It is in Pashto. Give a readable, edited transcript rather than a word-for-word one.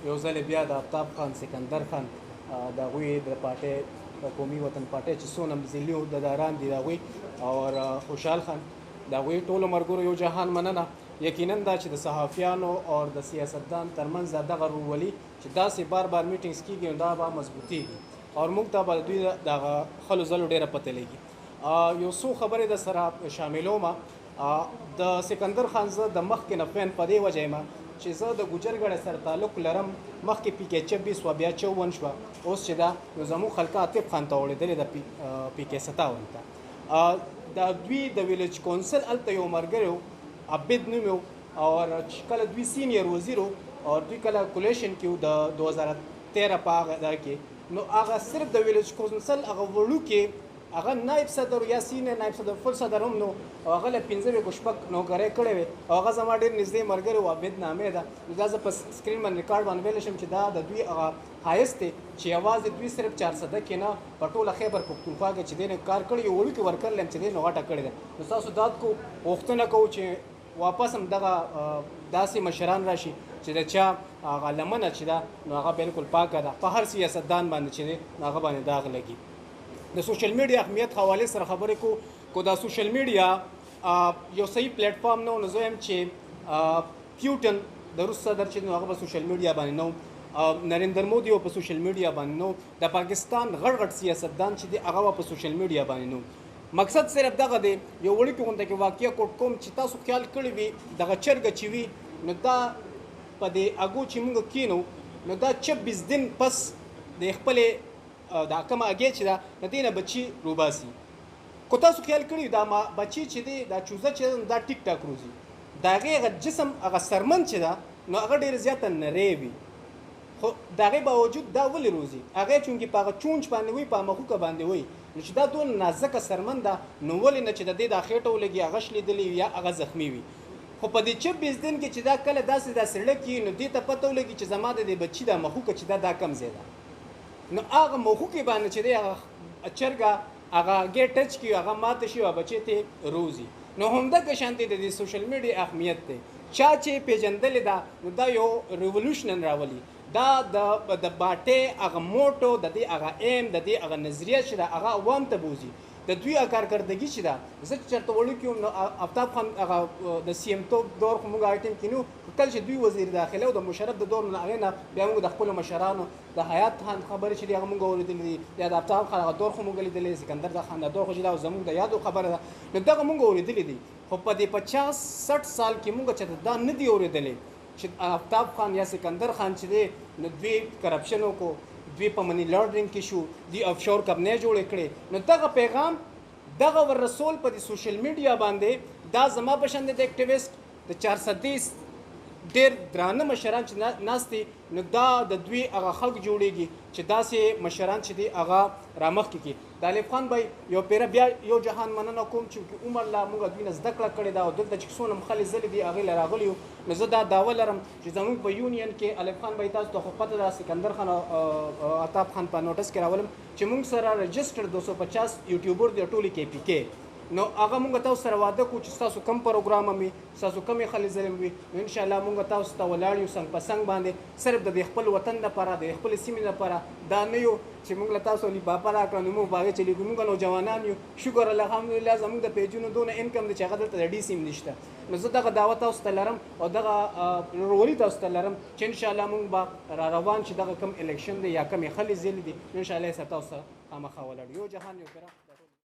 یو ځل بیا د آفتاب خان سکندر خان د هغوی د پارټۍ د قومي وطن پارټۍ چې څونه ضلعي عهدهداران دي د هغوی او خوشحال خان د هغوی ټولو ملګرو یو جهان مننه. یقینا دا چې د صحافیانو او د سیاستدان ترمنځ دغه ورورولي چې داسې بار بار میټینګز کیږي نو دا به مضبوطیږي او موږ ته به دوی دغه خلو ځلو ډېره پته لګي. یو څو خبرې د سره شاملوم. د سکندر خان زه د مخکې نه فین په دې وجه یم چې زه د ګوجرګړې سره تعلق لرم. مخکې پی کې 26 و بیا 54 شوه، اوس چې دا نو زموږ خلکه عاطف خان ته وړېدلې د پی کې 57 ته. د دوی د ویلیج کونسل هلته یو ملګری و عبید نوم یې او کله دوی سینیر وزیر و او دوی کله کولیشن کې و د 2013 په هغه دا کې نو هغه صرف د ویلیج کونسل هغه وړوکې هغه نایب صدر یا سینیر نایب صدر فل صدر هم نو او هغه له 15 کو شپږ نوکرۍ کړې وې او هغه زما ډېر نږدې ملګری و عبید نامې ده. نو دا زه په سکرین باندې ریکارډ باندې ویلی شم چې دا د دوی هغه هایست دی چې یوازې دوی صرف 400 کې نه په ټوله خیبر پښتونخوا کې چې دی نه کار کړی یو وړوکې ورکر یم چې دی نو غټه کړې ده. نو تاسو داد کو غوښتنه کوو چې واپس هم دغه داسې مشران راشي چې د چا هغه لمنه چې ده نو هغه بالکل پاکه ده په هر سیاستدان باندې چې دی نو هغه باندې داغ لګي. د سوشل میډیا اهمیت حواله سره خبرې کو دا سوشل میډیا یو صحیح پلیټ فارم نو زه هم چې پیوټن د روس صدر چې نو هغه په سوشل میډیا باندې نو نریندر مودي په سوشل میډیا باندې نو د پاکستان غټ سیاستدان چې دی هغه په سوشل میډیا باندې نو. مقصد صرف دغه دی یو وړوکی غونډه کې واقعیا کوټ کوم چې تاسو خیال کړی وي دغه چرګه چې وي نو دا په دې اګو چې موږ کینو نو دا 26 دن پس د خپلې دا کومه اګې چې دا د دې نه بچي روباسي. کو تاسو خیال کړی دا بچي چې دی دا چوزه چې دا ټیک ټاک روزي د هغې جسم هغه سرمن چې ده نو هغه ډېر زیاته نری وي خو د هغې باوجود دا ولې روزي هغې چونکې په هغه چونچ باندې وي په مخوکه باندې وي نو چې دا دونه نازکه سرمن ده نو ولې نه چې د دې دا خېټه ولګي هغه شلېدلی وي یا هغه زخمي وي. خو په دې 26 دن کې چې دا کله داسې لړکي نو دې ته پته ولګي چې زما د دې بچي دا مخوکه چې دا کم ځای ده نو هغه مخوکې باندې چې دی هغه چرګه هغه ګې ټچ کړي هغه ماته شي او بچی ته روزي. نو همدغه شانتې د دې سوشل میډیا اهمیت دی چا چې پیژندلې ده نو دا یو ریولوشن راولي دا د باټې هغه موټو د دې هغه ایم د دې هغه نظریه چې ده هغه عوام ته بوزي د دوی کارکردګي چې ده. زه چې چېرته وړوکی وم نو آفتاب خان هغه د سی ایم توب دور خو موږ هغه ټیم کې نو کله چې دوی وزیر داخله او د مشرف د دور نه هغې نه بیا موږ د خپلو مشرانو د حیات خان خبرې چې دي هغه موږ اورېدلې دي یا د آفتاب خان هغه دور خو موږ لیدلی سکندر خان د دور خو چې دا زموږ د یادو خبره ده نو دغه موږ اورېدلې دي. خو په دې 50-60 سال کې موږ چې دا نه دي اورېدلې چې آفتاب خان یا سکندر خان چې دی نو دوی کرپشن وکړو دوی په منی لانډرینګ کې شو دوی افشور کمپنۍ جوړې کړې نو دغه پیغام دغه ور رسول په سوشل میډیا باندې دا زما په شان د اکټیویسټ د 430 ډېر درانه مشران چې ناستي نو دا د دوی هغه خلک جوړیږي چې داسې مشران چې دي هغه رامخکې کړي. د الف خان بھائی یو پیره بیا یو جهان مننه کوم چې عمر لا موږ دوی نه زده کړه کړې ده او دلته چې څونه مخلي ځلې دي هغې له راغلي یو نو زه دا دعوه لرم چې زموږ په یونین کې الف خان بھائی تاسو ته خو پته ده سکندر خان او آفتاب خان په نوټس کې راولم چې موږ سره رجسټر 250 یوټیوبر دی ټولې کې پی کې نو هغه موږ تاسو سره واده کوو چې تاسو کم پروګرام وي تاسو کمې خلې ظلم وي نو انشاءالله موږ تاسو ته ولاړ یو څنګ په څنګ باندې صرف د خپل وطن لپاره د خپل سیمې لپاره دا نه یو چې موږ له تاسو لپاره راکړو نو موږ باغې چلیږو موږ نوجوانان یو شکر الحمدلله زموږ د پیجونو دونه انکم دی چې هغه دلته د ډي سیم نشته. نو زه دغه دعوت تاسو ته لرم او دغه ورورولي تاسو ته لرم چې انشاءالله موږ به را روان چې دغه کم الیکشن دی یا کمې خلې ځلې دي انشاءالله سره تاسو خامخا ولاړ یو جهان یو کرام.